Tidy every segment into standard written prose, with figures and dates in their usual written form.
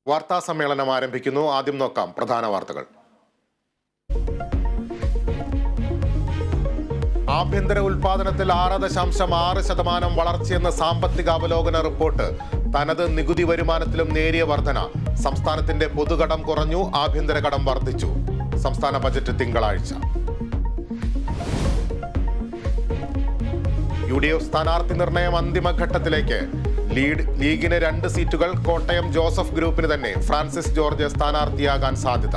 വാർത്താ സമ്മേളനം ആരംഭിക്കുന്നു. ആദ്യം നോക്കാം പ്രധാന വാർത്തകൾ. ആഭ്യന്തര ഉൽപാദനത്തിൽ 6.6% വളർച്ചയെന്ന സാമ്പത്തിക അവലോകന റിപ്പോർട്ട്. തനത് നികുതി വരുമാനത്തിലും നേരിയ വർധന. സംസ്ഥാനത്തിന്റെ പൊതുകടം കുറഞ്ഞു, ആഭ്യന്തര കടം വർദ്ധിച്ചു. സംസ്ഥാന ബജറ്റ് തിങ്കളാഴ്ച. UDF സ്ഥാനാർത്ഥി നിർണയം അന്തിമഘട്ടത്തിലേക്ക്. ലീഗിന് 2 സീറ്റുകൾ. കോട്ടയം ജോസഫ് ഗ്രൂപ്പിന് തന്നെ. ഫ്രാൻസിസ് ജോർജ് സ്ഥാനാർത്ഥിയാകാൻ സാധ്യത.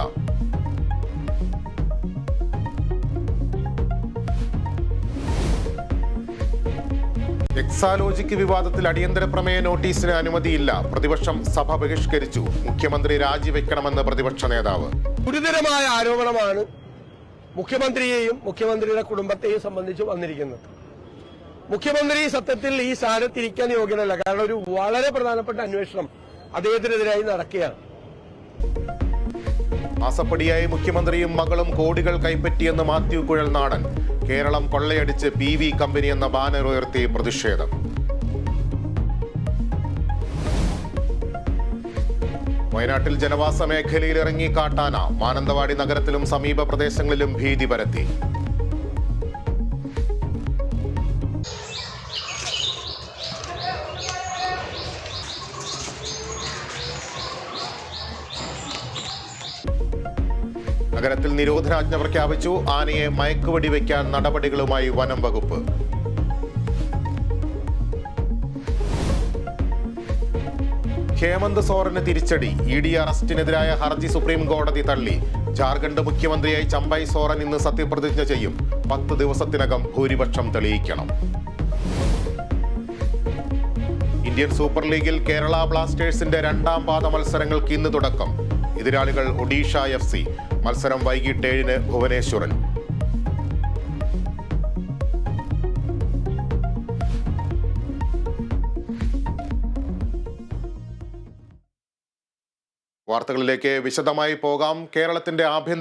എക്സാലോജിക്ക് വിവാദത്തിൽ അടിയന്തര പ്രമേയ നോട്ടീസിന് അനുമതിയില്ല. പ്രതിപക്ഷം സഭ ബഹിഷ്കരിച്ചു. മുഖ്യമന്ത്രി രാജിവെക്കണമെന്ന് പ്രതിപക്ഷ നേതാവ്. ഗുരുതരമായ ആരോപണമാണ് മുഖ്യമന്ത്രിയെയും മുഖ്യമന്ത്രിയുടെ കുടുംബത്തെയും സംബന്ധിച്ച് വന്നിരിക്കുന്നത്. മുഖ്യമന്ത്രി സത്യത്തിൽ ഈ സ്ഥാനത്തിരിക്കാൻ യോഗ്യനല്ല. കാരണം ഒരു വളരെ പ്രധാനപ്പെട്ട അന്വേഷണം അദ്ദേഹത്തിനെതിരായി നടക്കുകയാണ്. മാസപ്പടിയായി മുഖ്യമന്ത്രിയും മകളും കോടികൾ കൈപ്പറ്റിയെന്ന് മാത്യു കുഴൽനാടൻ. കേരളം കൊള്ളയടിച്ച് PV കമ്പനി എന്ന ബാനർ ഉയർത്തി പ്രതിഷേധം. വയനാട്ടിൽ ജനവാസ മേഖലയിൽ ഇറങ്ങി കാട്ടാന. മാനന്തവാടി നഗരത്തിലും സമീപ പ്രദേശങ്ങളിലും ഭീതി പരത്തി. നഗരത്തിൽ നിരോധനാജ്ഞ പ്രഖ്യാപിച്ചു. ആനയെ മയക്കുവെടി വയ്ക്കാൻ നടപടികളുമായി വനം വകുപ്പ്. ഹേമന്ത് സോറന് തിരിച്ചടി. ED അറസ്റ്റിനെതിരായ ഹർജി സുപ്രീം കോടതി തള്ളി. ജാർഖണ്ഡ് മുഖ്യമന്ത്രിയായി ചമ്പൈ സോറൻ ഇന്ന് സത്യപ്രതിജ്ഞ ചെയ്യും. 10 ദിവസത്തിനകം ഭൂരിപക്ഷം തെളിയിക്കണം. ഇന്ത്യൻ സൂപ്പർ ലീഗിൽ കേരള ബ്ലാസ്റ്റേഴ്സിന്റെ 2ാം പാദ മത്സരങ്ങൾക്ക് ഇന്ന് തുടക്കം. എതിരാളികൾ ഒഡീഷ FC. മത്സരം വൈകിട്ട് 7-ന് ഭുവനേശ്വറിൽ. വാർത്തകളിലേക്ക് വിശദമായി പോകാം. കേരളത്തിന്റെ ആഭ്യന്തര